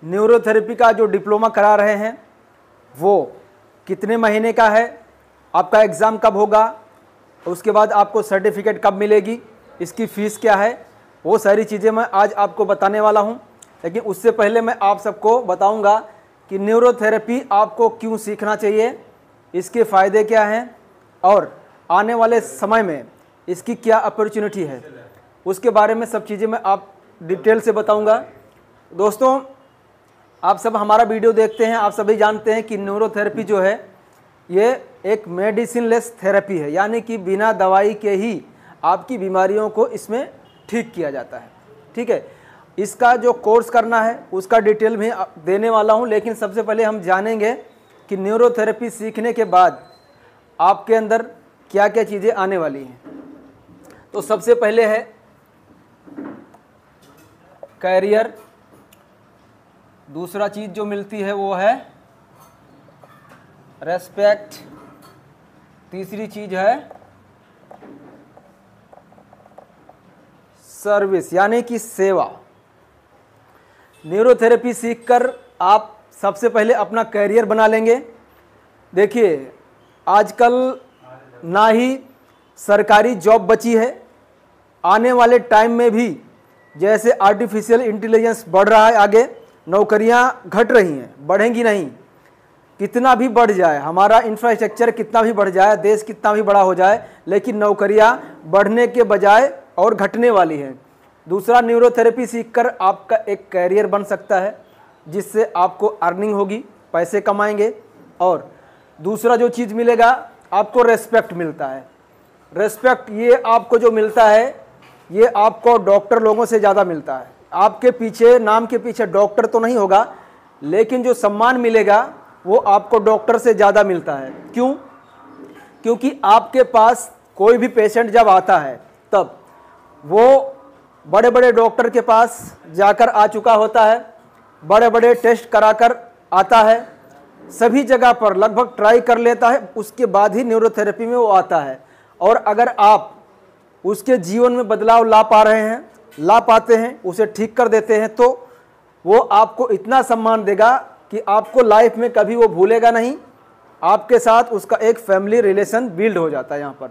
Neurotherapy का जो diploma करा रहे हैं वो कितने महीने का है, आपका एग्ज़ाम कब होगा, उसके बाद आपको सर्टिफिकेट कब मिलेगी, इसकी फ़ीस क्या है, वो सारी चीज़ें मैं आज आपको बताने वाला हूँ। लेकिन उससे पहले मैं आप सबको बताऊँगा कि न्यूरोथेरेपी आपको क्यों सीखना चाहिए, इसके फ़ायदे क्या हैं और आने वाले समय में इसकी क्या अपॉर्चुनिटी है, उसके बारे में सब चीज़ें मैं आप डिटेल से बताऊँगा। दोस्तों, आप सब हमारा वीडियो देखते हैं, आप सभी जानते हैं कि न्यूरोथेरेपी जो है ये एक मेडिसिन लेस थेरेपी है, यानी कि बिना दवाई के ही आपकी बीमारियों को इसमें ठीक किया जाता है। ठीक है, इसका जो कोर्स करना है उसका डिटेल भी देने वाला हूं, लेकिन सबसे पहले हम जानेंगे कि न्यूरोथेरेपी सीखने के बाद आपके अंदर क्या क्या चीज़ें आने वाली हैं। तो सबसे पहले है कैरियर, दूसरा चीज़ जो मिलती है वो है रेस्पेक्ट, तीसरी चीज़ है सर्विस यानी कि सेवा। न्यूरोथेरेपी सीखकर आप सबसे पहले अपना कैरियर बना लेंगे। देखिए, आजकल ना ही सरकारी जॉब बची है, आने वाले टाइम में भी जैसे आर्टिफिशियल इंटेलिजेंस बढ़ रहा है, आगे नौकरियां घट रही हैं, बढ़ेंगी नहीं। कितना भी बढ़ जाए, हमारा इंफ्रास्ट्रक्चर कितना भी बढ़ जाए, देश कितना भी बड़ा हो जाए, लेकिन नौकरियां बढ़ने के बजाय और घटने वाली हैं। दूसरा, न्यूरोथेरेपी सीखकर आपका एक कैरियर बन सकता है जिससे आपको अर्निंग होगी, पैसे कमाएंगे। और दूसरा जो चीज़ मिलेगा, आपको रेस्पेक्ट मिलता है। रेस्पेक्ट ये आपको जो मिलता है ये आपको डॉक्टर लोगों से ज़्यादा मिलता है। आपके पीछे, नाम के पीछे डॉक्टर तो नहीं होगा, लेकिन जो सम्मान मिलेगा वो आपको डॉक्टर से ज़्यादा मिलता है। क्यों? क्योंकि आपके पास कोई भी पेशेंट जब आता है तब वो बड़े बड़े डॉक्टर के पास जाकर आ चुका होता है, बड़े बड़े टेस्ट कराकर आता है, सभी जगह पर लगभग ट्राई कर लेता है, उसके बाद ही न्यूरोथेरेपी में वो आता है। और अगर आप उसके जीवन में बदलाव ला पा रहे हैं, ला पाते हैं, उसे ठीक कर देते हैं, तो वो आपको इतना सम्मान देगा कि आपको लाइफ में कभी वो भूलेगा नहीं। आपके साथ उसका एक फैमिली रिलेशन बिल्ड हो जाता है यहाँ पर।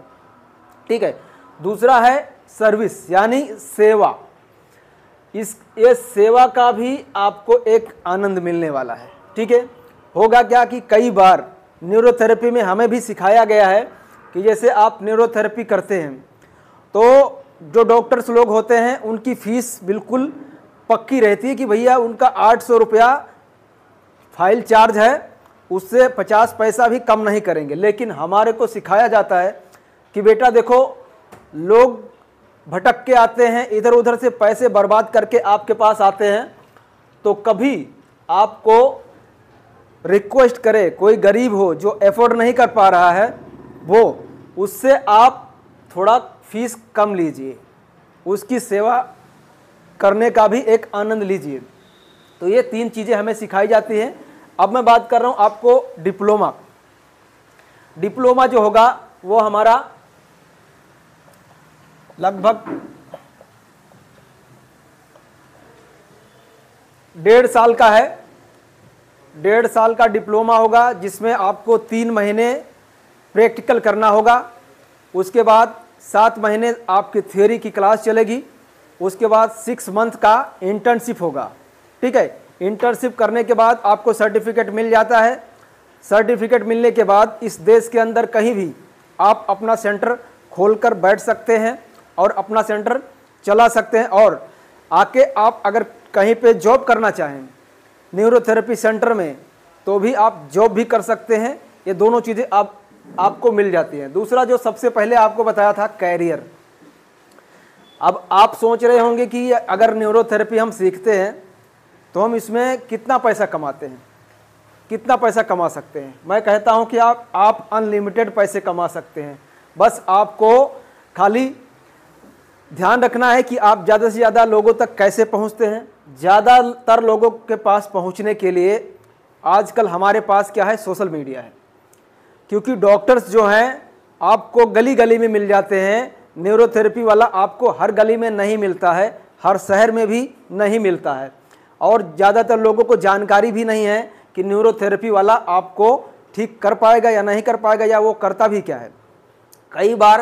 ठीक है। दूसरा है सर्विस यानी सेवा। ये सेवा का भी आपको एक आनंद मिलने वाला है। ठीक है। होगा क्या कि कई बार न्यूरोथेरेपी में हमें भी सिखाया गया है कि जैसे आप न्यूरोथेरेपी करते हैं तो जो डॉक्टर्स लोग होते हैं उनकी फ़ीस बिल्कुल पक्की रहती है कि भैया उनका 800 रुपया फाइल चार्ज है, उससे 50 पैसा भी कम नहीं करेंगे। लेकिन हमारे को सिखाया जाता है कि बेटा देखो, लोग भटक के आते हैं, इधर उधर से पैसे बर्बाद करके आपके पास आते हैं, तो कभी आपको रिक्वेस्ट करे कोई गरीब हो जो अफोर्ड नहीं कर पा रहा है, वो उससे आप थोड़ा फीस कम लीजिए, उसकी सेवा करने का भी एक आनंद लीजिए। तो ये 3 चीज़ें हमें सिखाई जाती हैं। अब मैं बात कर रहा हूँ आपको डिप्लोमा। डिप्लोमा जो होगा वो हमारा लगभग 1.5 साल का है। 1.5 साल का डिप्लोमा होगा जिसमें आपको 3 महीने प्रैक्टिकल करना होगा, उसके बाद 7 महीने आपकी थ्योरी की क्लास चलेगी, उसके बाद 6 मंथ का इंटर्नशिप होगा। ठीक है। इंटर्नशिप करने के बाद आपको सर्टिफिकेट मिल जाता है। सर्टिफिकेट मिलने के बाद इस देश के अंदर कहीं भी आप अपना सेंटर खोलकर बैठ सकते हैं और अपना सेंटर चला सकते हैं। और आके आप अगर कहीं पे जॉब करना चाहें न्यूरोथेरेपी सेंटर में तो भी आप जॉब भी कर सकते हैं। ये दोनों चीज़ें आपको मिल जाती हैं। दूसरा जो सबसे पहले आपको बताया था कैरियर। अब आप सोच रहे होंगे कि अगर न्यूरोथेरेपी हम सीखते हैं तो हम इसमें कितना पैसा कमाते हैं, कितना पैसा कमा सकते हैं। मैं कहता हूं कि आप अनलिमिटेड पैसे कमा सकते हैं। बस आपको खाली ध्यान रखना है कि आप ज़्यादा से ज़्यादा लोगों तक कैसे पहुंचते हैं। ज़्यादातर लोगों के पास पहुंचने के लिए आजकल हमारे पास क्या है, सोशल मीडिया है। क्योंकि डॉक्टर्स जो हैं आपको गली गली में मिल जाते हैं, न्यूरोथेरेपी वाला आपको हर गली में नहीं मिलता है, हर शहर में भी नहीं मिलता है। और ज़्यादातर लोगों को जानकारी भी नहीं है कि न्यूरोथेरेपी वाला आपको ठीक कर पाएगा या नहीं कर पाएगा, या वो करता भी क्या है। कई बार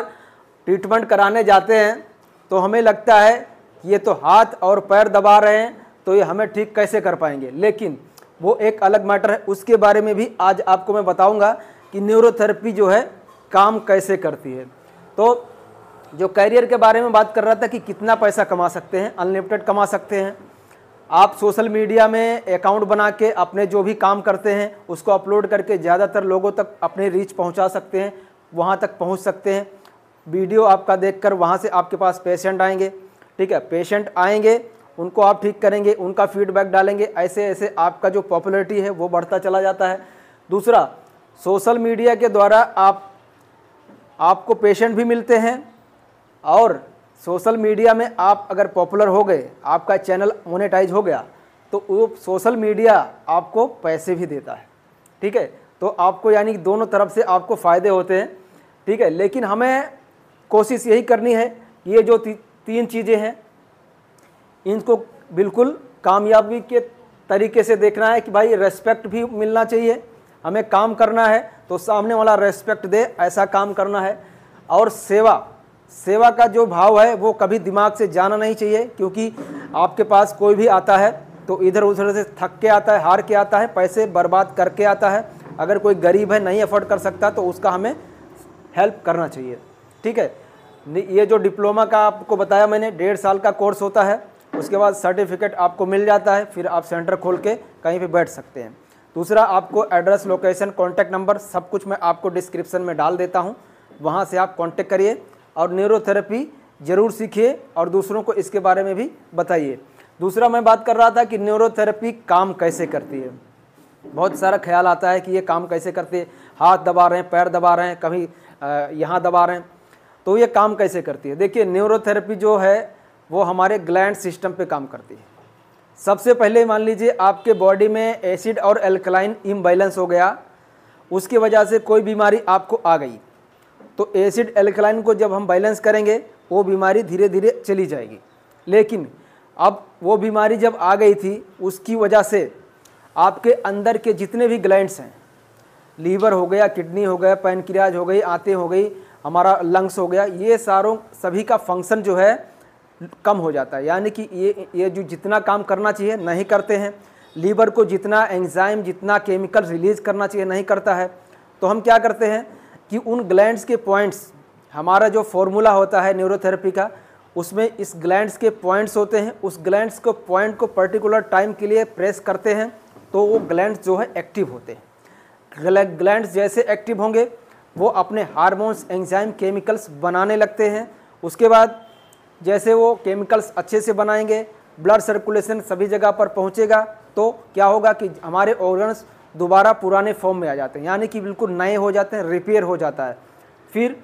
ट्रीटमेंट कराने जाते हैं तो हमें लगता है कि ये तो हाथ और पैर दबा रहे हैं, तो ये हमें ठीक कैसे कर पाएंगे, लेकिन वो एक अलग मैटर है। उसके बारे में भी आज आपको मैं बताऊंगा कि न्यूरोथेरेपी जो है काम कैसे करती है। तो जो कैरियर के बारे में बात कर रहा था कि कितना पैसा कमा सकते हैं, अनलिमिटेड कमा सकते हैं। आप सोशल मीडिया में अकाउंट बना के अपने जो भी काम करते हैं उसको अपलोड करके ज़्यादातर लोगों तक अपने रीच पहुंचा सकते हैं, वहां तक पहुंच सकते हैं। वीडियो आपका देखकर वहां से आपके पास पेशेंट आएंगे, ठीक है, पेशेंट आएंगे, उनको आप ठीक करेंगे, उनका फीडबैक डालेंगे, ऐसे ऐसे आपका जो पॉपुलैरिटी है वो बढ़ता चला जाता है। दूसरा, सोशल मीडिया के द्वारा आपको पेशेंट भी मिलते हैं, और सोशल मीडिया में आप अगर पॉपुलर हो गए, आपका चैनल मोनेटाइज हो गया, तो वो सोशल मीडिया आपको पैसे भी देता है, ठीक है। तो आपको यानी कि दोनों तरफ से आपको फ़ायदे होते हैं, ठीक है। लेकिन हमें कोशिश यही करनी है कि ये जो तीन चीज़ें हैं इनको बिल्कुल कामयाबी के तरीके से देखना है कि भाई रेस्पेक्ट भी मिलना चाहिए, हमें काम करना है तो सामने वाला रेस्पेक्ट दे, ऐसा काम करना है। और सेवा का जो भाव है वो कभी दिमाग से जाना नहीं चाहिए, क्योंकि आपके पास कोई भी आता है तो इधर उधर से थक के आता है, हार के आता है, पैसे बर्बाद करके आता है। अगर कोई गरीब है, नहीं अफोर्ड कर सकता, तो उसका हमें हेल्प करना चाहिए, ठीक है। ये जो डिप्लोमा का आपको बताया मैंने, 1.5 साल का कोर्स होता है, उसके बाद सर्टिफिकेट आपको मिल जाता है, फिर आप सेंटर खोल के कहीं पे बैठ सकते हैं। दूसरा, आपको एड्रेस, लोकेशन, कॉन्टैक्ट नंबर सब कुछ मैं आपको डिस्क्रिप्शन में डाल देता हूँ, वहाँ से आप कॉन्टेक्ट करिए और न्यूरोथेरेपी ज़रूर सीखिए और दूसरों को इसके बारे में भी बताइए। दूसरा, मैं बात कर रहा था कि न्यूरोथेरेपी काम कैसे करती है। बहुत सारा ख्याल आता है कि ये काम कैसे करती है, हाथ दबा रहे हैं, पैर दबा रहे हैं, कभी यहाँ दबा रहे हैं, तो ये काम कैसे करती है। देखिए, न्यूरोथेरेपी जो है वो हमारे ग्लैंड सिस्टम पे काम करती है। सबसे पहले मान लीजिए आपके बॉडी में एसिड और एल्कलाइन इम्बैलेंस हो गया, उसकी वजह से कोई बीमारी आपको आ गई, तो एसिड एल्कलाइन को जब हम बैलेंस करेंगे वो बीमारी धीरे धीरे चली जाएगी। लेकिन अब वो बीमारी जब आ गई थी, उसकी वजह से आपके अंदर के जितने भी ग्लैंड्स हैं, लीवर हो गया, किडनी हो गया, पैनक्रियाज हो गई, आंतें हो गई, हमारा लंग्स हो गया, ये सभी का फंक्शन जो है कम हो जाता है। यानी कि ये जो जितना काम करना चाहिए नहीं करते हैं। लीवर को जितना एंजाइम, जितना केमिकल रिलीज करना चाहिए नहीं करता है। तो हम क्या करते हैं कि उन ग्लैंड्स के पॉइंट्स, हमारा जो फॉर्मूला होता है न्यूरोथेरेपी का, उसमें इस ग्लैंड्स के पॉइंट्स होते हैं, उस ग्लैंड्स को पॉइंट को पर्टिकुलर टाइम के लिए प्रेस करते हैं तो वो ग्लैंड्स जो है एक्टिव होते हैं। ग्लैंड्स जैसे एक्टिव होंगे वो अपने हार्मोन्स, एंजाइम, केमिकल्स बनाने लगते हैं। उसके बाद जैसे वो केमिकल्स अच्छे से बनाएंगे, ब्लड सर्कुलेशन सभी जगह पर पहुंचेगा, तो क्या होगा कि हमारे ऑर्गन्स दोबारा पुराने फॉर्म में आ जाते हैं, यानी कि बिल्कुल नए हो जाते हैं, रिपेयर हो जाता है, फिर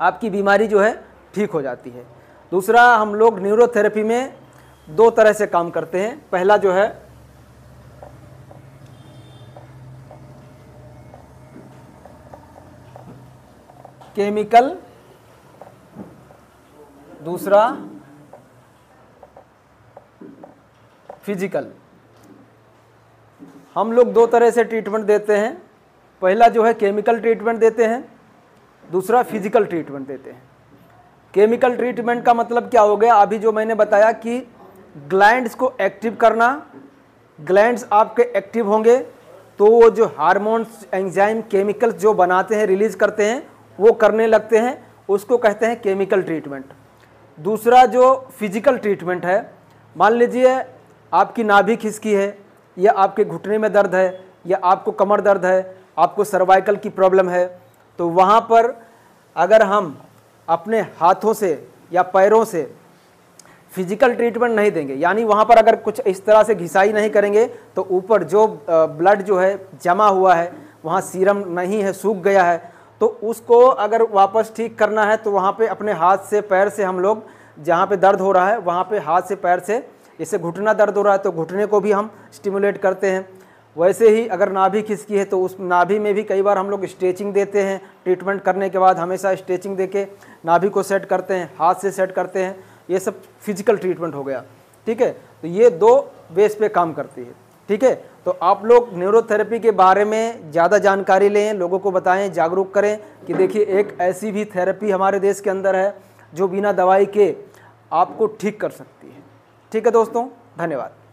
आपकी बीमारी जो है ठीक हो जाती है। दूसरा, हम लोग न्यूरोथेरेपी में 2 तरह से काम करते हैं। पहला जो है केमिकल, दूसरा फिजिकल। हम लोग 2 तरह से ट्रीटमेंट देते हैं। पहला जो है केमिकल ट्रीटमेंट देते हैं, दूसरा फिजिकल ट्रीटमेंट देते हैं। केमिकल ट्रीटमेंट का मतलब क्या हो गया, अभी जो मैंने बताया कि ग्लैंड्स को एक्टिव करना। ग्लैंड्स आपके एक्टिव होंगे तो वो जो हार्मोन्स, एंजाइम, केमिकल्स जो बनाते हैं, रिलीज करते हैं, वो करने लगते हैं, उसको कहते हैं केमिकल ट्रीटमेंट। दूसरा जो फिजिकल ट्रीटमेंट है, मान लीजिए आपकी नाभि खिसकी है, या आपके घुटने में दर्द है, या आपको कमर दर्द है, आपको सर्वाइकल की प्रॉब्लम है, तो वहाँ पर अगर हम अपने हाथों से या पैरों से फिजिकल ट्रीटमेंट नहीं देंगे, यानी वहाँ पर अगर कुछ इस तरह से घिसाई नहीं करेंगे, तो ऊपर जो ब्लड जो है जमा हुआ है, वहाँ सीरम नहीं है, सूख गया है, तो उसको अगर वापस ठीक करना है तो वहाँ पे अपने हाथ से, पैर से हम लोग जहाँ पे दर्द हो रहा है वहाँ पे हाथ से, पैर से, जैसे घुटना दर्द हो रहा है तो घुटने को भी हम स्टिमुलेट करते हैं। वैसे ही अगर नाभि खिसकी है तो उस नाभि में भी कई बार हम लोग स्ट्रेचिंग देते हैं। ट्रीटमेंट करने के बाद हमेशा स्ट्रेचिंग देके नाभि को सेट करते हैं, हाथ से सेट करते हैं। ये सब फिजिकल ट्रीटमेंट हो गया, ठीक है। तो ये 2 बेस पे काम करती है। ठीक है, तो आप लोग न्यूरोथेरेपी के बारे में ज़्यादा जानकारी लें, लोगों को बताएं, जागरूक करें कि देखिए एक ऐसी भी थेरेपी हमारे देश के अंदर है जो बिना दवाई के आपको ठीक कर सकती है। ठीक है दोस्तों, धन्यवाद।